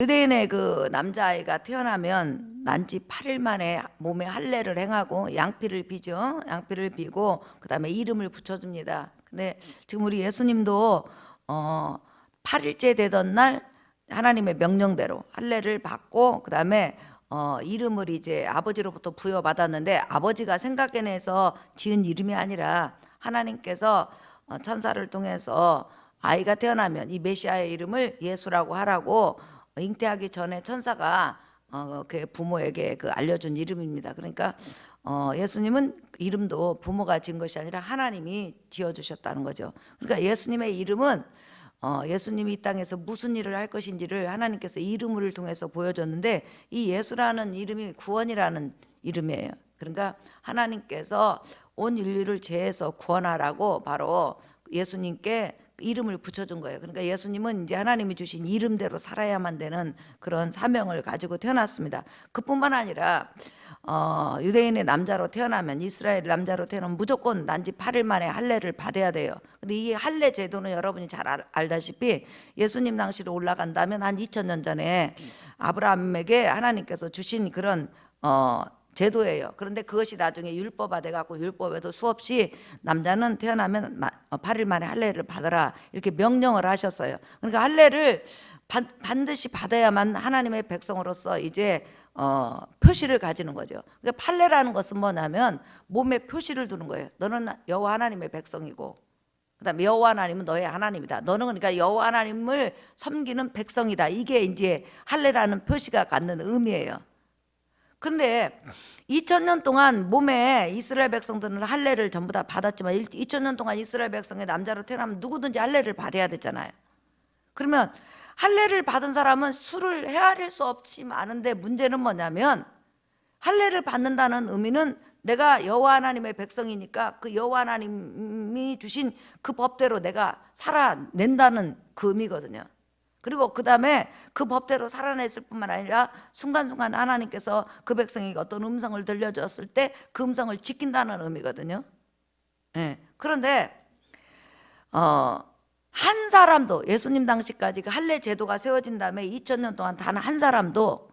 유대인의 그 남자아이가 태어나면 난지 8일 만에 몸에 할례를 행하고 양피를 비죠. 양피를 비고 그 다음에 이름을 붙여줍니다. 근데 지금 우리 예수님도 8일째 되던 날 하나님의 명령대로 할례를 받고 그 다음에 이름을 이제 아버지로부터 부여받았는데, 아버지가 생각해내서 지은 이름이 아니라 하나님께서 천사를 통해서 아이가 태어나면 이 메시아의 이름을 예수라고 하라고 잉태하기 전에 천사가 그 부모에게 그 알려준 이름입니다. 그러니까 예수님은 이름도 부모가 지은 것이 아니라 하나님이 지어주셨다는 거죠. 그러니까 예수님의 이름은 예수님이 이 땅에서 무슨 일을 할 것인지를 하나님께서 이름을 통해서 보여줬는데, 이 예수라는 이름이 구원이라는 이름이에요. 그러니까 하나님께서 온 인류를 죄에서 구원하라고 바로 예수님께 이름을 붙여준 거예요. 그러니까 예수님은 이제 하나님이 주신 이름대로 살아야만 되는 그런 사명을 가지고 태어났습니다. 그뿐만 아니라 유대인의 남자로 태어나면, 이스라엘 남자로 태어나면 무조건 난지 8일 만에 할례를 받아야 돼요. 근데 이 할례 제도는 여러분이 잘 알다시피 예수님 당시로 올라간다면 한 2000년 전에 아브라함에게 하나님께서 주신 그런 제도예요. 그런데 그것이 나중에 율법화 돼갖고 율법에도 수없이 남자는 태어나면 8일 만에 할례를 받아라 이렇게 명령을 하셨어요. 그러니까 할례를 반드시 받아야만 하나님의 백성으로서 이제 표시를 가지는 거죠. 그러니까 할례라는 것은 뭐냐면 몸에 표시를 두는 거예요. 너는 여호와 하나님의 백성이고, 그다음에 여호와 하나님은 너의 하나님이다. 너는 그러니까 여호와 하나님을 섬기는 백성이다. 이게 이제 할례라는 표시가 갖는 의미예요. 그런데 2000년 동안 몸에 이스라엘 백성들은 할례를 전부 다 받았지만 2000년 동안 이스라엘 백성의 남자로 태어나면 누구든지 할례를 받아야 되잖아요. 그러면 할례를 받은 사람은 술을 헤아릴 수 없이 많은데, 문제는 뭐냐면 할례를 받는다는 의미는 내가 여호와 하나님의 백성이니까 그 여호와 하나님이 주신 그 법대로 내가 살아낸다는 그 의미거든요. 그리고 그 다음에 그 법대로 살아냈을 뿐만 아니라 순간순간 하나님께서 그 백성에게 어떤 음성을 들려줬을 때 그 음성을 지킨다는 의미거든요. 그런데 한 사람도, 예수님 당시까지 그 할례 제도가 세워진 다음에 2000년 동안 단 한 사람도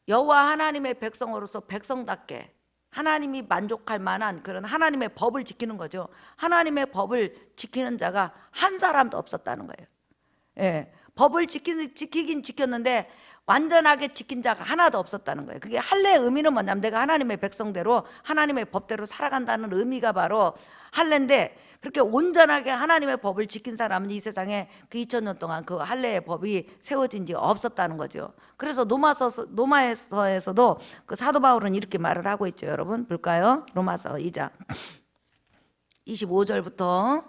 여호와 하나님의 백성으로서 백성답게 하나님이 만족할 만한 그런 하나님의 법을 지키는 거죠. 하나님의 법을 지키는 자가 한 사람도 없었다는 거예요. 법을 지키긴 지켰는데 완전하게 지킨 자가 하나도 없었다는 거예요. 그게 할례의 의미는 뭐냐면 내가 하나님의 백성대로 하나님의 법대로 살아간다는 의미가 바로 할례인데, 그렇게 온전하게 하나님의 법을 지킨 사람은 이 세상에 그 2000년 동안 그 할례의 법이 세워진 지 없었다는 거죠. 그래서 로마서에서도 그 사도 바울은 이렇게 말을 하고 있죠. 여러분 볼까요? 로마서 2장 25절부터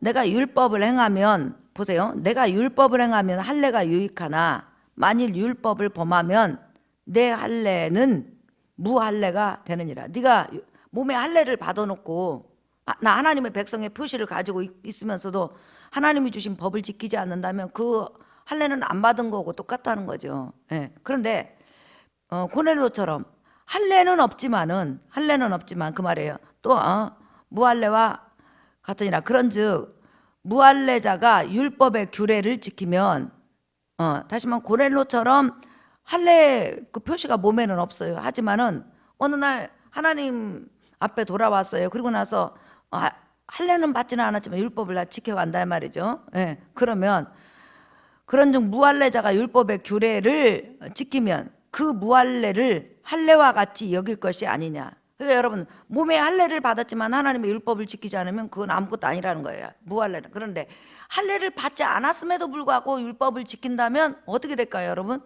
내가 율법을 행하면, 보세요, 내가 율법을 행하면 할례가 유익하나 만일 율법을 범하면 내 할례는 무할례가 되느니라. 네가 몸에 할례를 받아놓고 나 하나님의 백성의 표시를 가지고 있으면서도 하나님이 주신 법을 지키지 않는다면 그 할례는 안 받은 거고 똑같다는 거죠. 그런데 고넬료처럼 할례는 없지만 그 말이에요. 또 무할례와 같으니라. 그런즉 무할례자가 율법의 규례를 지키면, 다시 말하면 고넬료처럼 할례 그 표시가 몸에는 없어요. 하지만은 어느 날 하나님 앞에 돌아왔어요. 그리고 나서 할례는 받지는 않았지만 율법을 다 지켜간다 말이죠. 그러면 그런즉 무할례자가 율법의 규례를 지키면 그 무할례를 할례와 같이 여길 것이 아니냐. 그러니까 여러분, 몸에 할례를 받았지만 하나님의 율법을 지키지 않으면 그건 아무것도 아니라는 거예요, 무할례는. 그런데 할례를 받지 않았음에도 불구하고 율법을 지킨다면 어떻게 될까요, 여러분?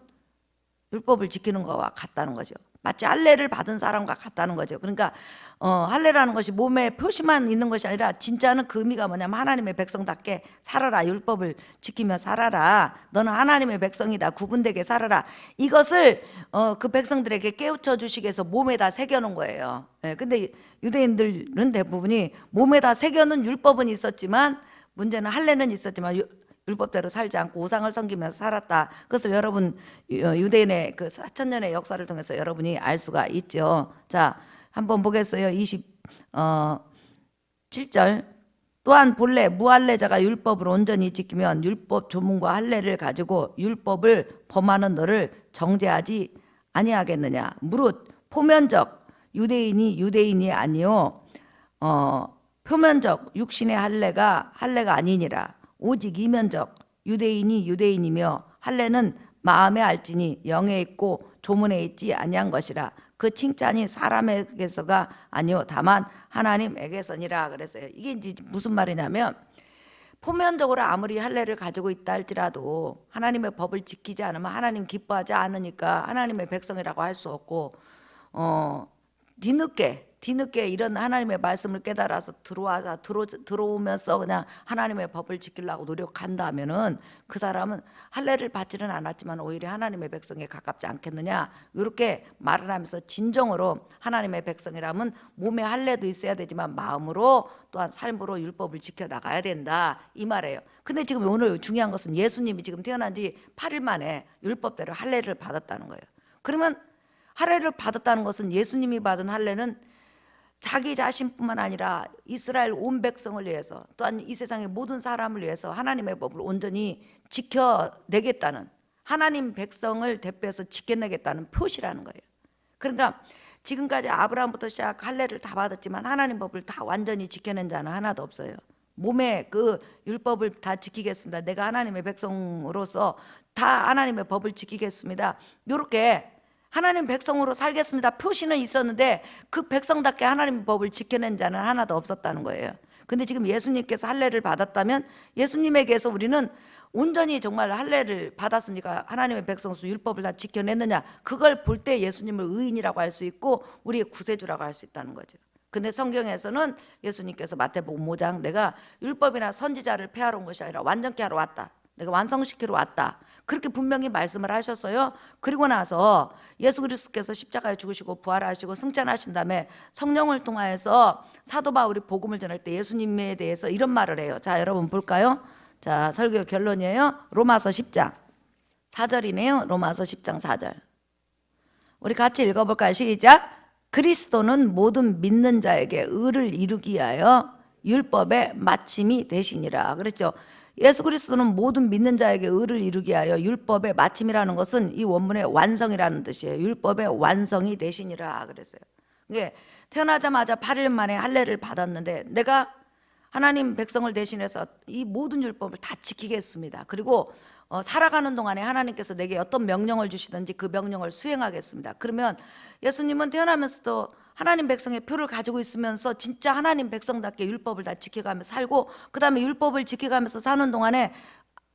율법을 지키는 거와 같다는 거죠. 마치 할례를 받은 사람과 같다는 거죠. 그러니까 할례라는 것이 몸에 표시만 있는 것이 아니라 진짜는 그 의미가 뭐냐면 하나님의 백성답게 살아라, 율법을 지키며 살아라, 너는 하나님의 백성이다, 구분되게 살아라, 이것을 그 백성들에게 깨우쳐 주시기 위해서 몸에다 새겨놓은 거예요. 근데 유대인들은 대부분이 몸에다 새겨놓은 율법은 있었지만, 문제는 할례는 있었지만 율법대로 살지 않고 우상을 섬기면서 살았다. 그것을 여러분 유대인의 그 4000년의 역사를 통해서 여러분이 알 수가 있죠. 자, 한번 보겠어요. 27절 또한 본래 무할례자가 율법을 온전히 지키면 율법 조문과 할례를 가지고 율법을 범하는 너를 정죄하지 아니하겠느냐. 무릇 표면적 유대인이 아니요 표면적 육신의 할례가 아니니라. 오직 이면적 유대인이며 할례는 마음에 알지니 영에 있고 조문에 있지 아니한 것이라. 그 칭찬이 사람에게서가 아니요 다만 하나님에게서니라 그랬어요. 이게 이제 무슨 말이냐면 표면적으로 아무리 할례를 가지고 있다 할지라도 하나님의 법을 지키지 않으면 하나님 기뻐하지 않으니까 하나님의 백성이라고 할 수 없고 뒤늦게 이런 하나님의 말씀을 깨달아서 들어오면서 그냥 하나님의 법을 지키려고 노력한다면은 그 사람은 할례를 받지는 않았지만 오히려 하나님의 백성에 가깝지 않겠느냐, 이렇게 말을 하면서 진정으로 하나님의 백성이라면 몸에 할례도 있어야 되지만 마음으로 또한 삶으로 율법을 지켜 나가야 된다 이 말이에요. 근데 지금 오늘 중요한 것은 예수님이 지금 태어난 지 8일 만에 율법대로 할례를 받았다는 거예요. 그러면 할례를 받았다는 것은 예수님이 받은 할례는 자기 자신뿐만 아니라 이스라엘 온 백성을 위해서 또한 이 세상의 모든 사람을 위해서 하나님의 법을 온전히 지켜내겠다는, 하나님 백성을 대표해서 지켜내겠다는 표시라는 거예요. 그러니까 지금까지 아브라함부터 시작 할례를 다 받았지만 하나님 법을 다 완전히 지켜낸 자는 하나도 없어요. 몸에 그 율법을 다 지키겠습니다, 내가 하나님의 백성으로서 다 하나님의 법을 지키겠습니다, 이렇게 하나님 백성으로 살겠습니다 표시는 있었는데 그 백성답게 하나님의 법을 지켜낸 자는 하나도 없었다는 거예요. 근데 지금 예수님께서 할례를 받았다면 예수님에게서 우리는 온전히 정말 할례를 받았으니까 하나님의 백성으로서 율법을 다 지켜냈느냐, 그걸 볼 때 예수님을 의인이라고 할 수 있고 우리의 구세주라고 할 수 있다는 거죠. 근데 성경에서는 예수님께서 마태복음 5장 내가 율법이나 선지자를 폐하러 온 것이 아니라 완전케 하러 왔다, 내가 완성시키러 왔다, 그렇게 분명히 말씀을 하셨어요. 그리고 나서 예수 그리스도께서 십자가에 죽으시고 부활하시고 승천하신 다음에 성령을 통하여서 사도 바울이 복음을 전할 때 예수님에 대해서 이런 말을 해요. 자, 여러분 볼까요? 자, 설교 결론이에요. 로마서 10장 4절이네요. 로마서 10장 4절. 우리 같이 읽어볼까요? 시작. 그리스도는 모든 믿는 자에게 의를 이루기 위하여 율법의 마침이 되시니라. 그랬죠. 예수 그리스도는 모든 믿는 자에게 의를 이루기 위하여 율법의 마침이라는 것은 이 원문의 완성이라는 뜻이에요. 율법의 완성이 되시니라 그랬어요. 이게 태어나자마자 8일 만에 할례를 받았는데 내가 하나님 백성을 대신해서 이 모든 율법을 다 지키겠습니다. 그리고 살아가는 동안에 하나님께서 내게 어떤 명령을 주시든지 그 명령을 수행하겠습니다. 그러면 예수님은 태어나면서도 하나님 백성의 표를 가지고 있으면서 진짜 하나님 백성답게 율법을 다 지켜가며 살고, 그 다음에 율법을 지켜가면서 사는 동안에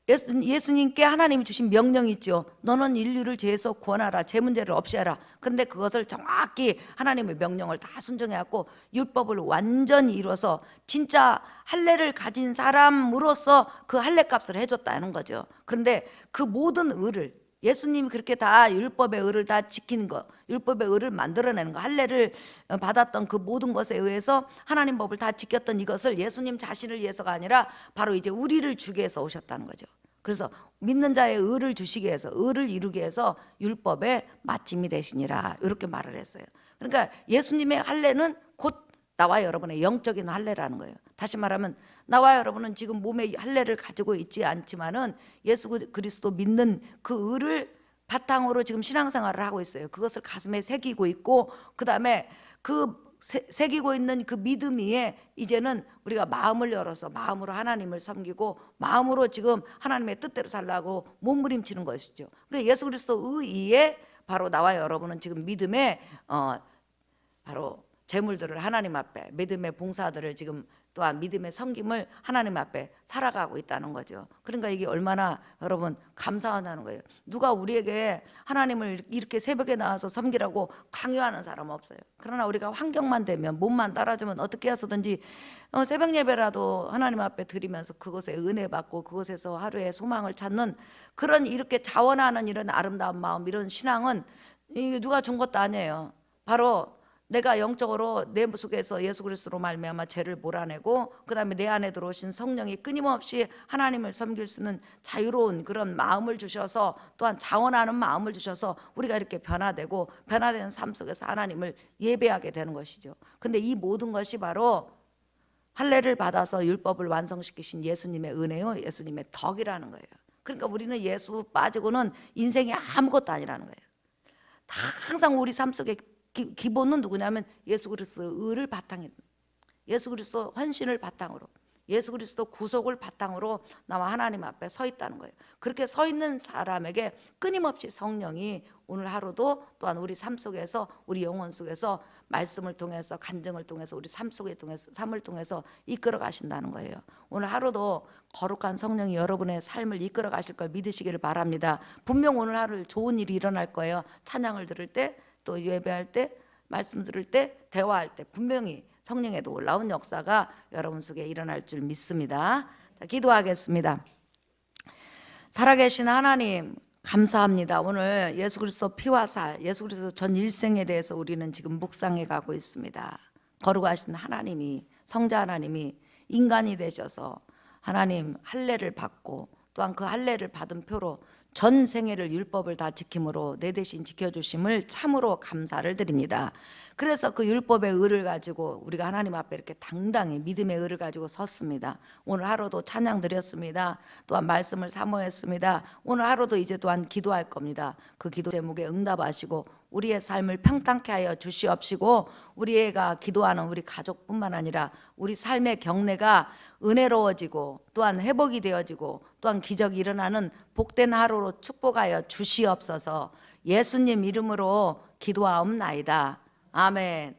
예수님께 하나님이 주신 명령이 있죠. 너는 인류를 죄에서 구원하라, 죄 문제를 없이 하라. 그런데 그것을 정확히 하나님의 명령을 다 순종해갖고 율법을 완전히 이루어서 진짜 할례를 가진 사람으로서 그 할례값을 해줬다는 거죠. 그런데 그 모든 의를 예수님이 그렇게 다 율법의 의를 다 지키는 거, 율법의 의를 만들어내는 거, 할례를 받았던 그 모든 것에 의해서 하나님 법을 다 지켰던 이것을 예수님 자신을 위해서가 아니라 바로 이제 우리를 주기 위해서 오셨다는 거죠. 그래서 믿는 자의 의를 주시기 위해서, 의를 이루기 위해서 율법의 마침이 되시니라, 이렇게 말을 했어요. 그러니까 예수님의 할례는 곧 나와 여러분의 영적인 할례라는 거예요. 다시 말하면 나와 여러분은 지금 몸에 할례를 가지고 있지 않지만은 예수 그리스도 믿는 그 의를 바탕으로 지금 신앙생활을 하고 있어요. 그것을 가슴에 새기고 있고, 그 다음에 그 새기고 있는 그 믿음 위에 이제는 우리가 마음을 열어서 마음으로 하나님을 섬기고 마음으로 지금 하나님의 뜻대로 살라고 몸부림치는 것이죠. 그래서 예수 그리스도 의에 바로 나와 여러분은 지금 믿음의 바로 재물들을 하나님 앞에, 믿음의 봉사들을 지금 또한 믿음의 섬김을 하나님 앞에 살아가고 있다는 거죠. 그러니까 이게 얼마나 여러분 감사하다는 거예요. 누가 우리에게 하나님을 이렇게 새벽에 나와서 섬기라고 강요하는 사람은 없어요. 그러나 우리가 환경만 되면, 몸만 따라주면 어떻게 해서든지 새벽 예배라도 하나님 앞에 드리면서 그것에 은혜 받고 그것에서 하루의 소망을 찾는 그런, 이렇게 자원하는 이런 아름다운 마음, 이런 신앙은 이게 누가 준 것도 아니에요. 바로 내가 영적으로 내 속에서 예수 그리스도로 말미암아 죄를 몰아내고 그 다음에 내 안에 들어오신 성령이 끊임없이 하나님을 섬길 수 있는 자유로운 그런 마음을 주셔서, 또한 자원하는 마음을 주셔서 우리가 이렇게 변화되고 변화되는 삶 속에서 하나님을 예배하게 되는 것이죠. 근데 이 모든 것이 바로 할례를 받아서 율법을 완성시키신 예수님의 은혜요, 예수님의 덕이라는 거예요. 그러니까 우리는 예수 빠지고는 인생이 아무것도 아니라는 거예요. 항상 우리 삶 속에 기본은 누구냐면 예수 그리스도의 의를 바탕에, 예수 그리스도 헌신을 바탕으로, 예수 그리스도 구속을 바탕으로 나와 하나님 앞에 서 있다는 거예요. 그렇게 서 있는 사람에게 끊임없이 성령이 오늘 하루도 또한 우리 삶 속에서, 우리 영혼 속에서 말씀을 통해서, 간증을 통해서, 우리 삶 속에 통해서, 삶을 통해서 이끌어 가신다는 거예요. 오늘 하루도 거룩한 성령이 여러분의 삶을 이끌어 가실 걸 믿으시기를 바랍니다. 분명 오늘 하루 좋은 일이 일어날 거예요. 찬양을 들을 때, 또 예배할 때, 말씀 들을 때, 대화할 때 분명히 성령의 놀라운 역사가 여러분 속에 일어날 줄 믿습니다. 자, 기도하겠습니다. 살아계신 하나님 감사합니다. 오늘 예수 그리스도 피와 살, 예수 그리스도 전 일생에 대해서 우리는 지금 묵상해 가고 있습니다. 거룩하신 하나님이, 성자 하나님이 인간이 되셔서 하나님 할례를 받고 또한 그 할례를 받은 표로 전 생애를 율법을 다 지킴으로 내 대신 지켜주심을 참으로 감사를 드립니다. 그래서 그 율법의 의를 가지고 우리가 하나님 앞에 이렇게 당당히 믿음의 의를 가지고 섰습니다. 오늘 하루도 찬양 드렸습니다. 또한 말씀을 사모했습니다. 오늘 하루도 이제 또한 기도할 겁니다. 그 기도 제목에 응답하시고 우리의 삶을 평탄케 하여 주시옵시고, 우리가 기도하는 우리 가족뿐만 아니라 우리 삶의 경내가 은혜로워지고 또한 회복이 되어지고 또한 기적이 일어나는 복된 하루로 축복하여 주시옵소서. 예수님 이름으로 기도하옵나이다. 아멘.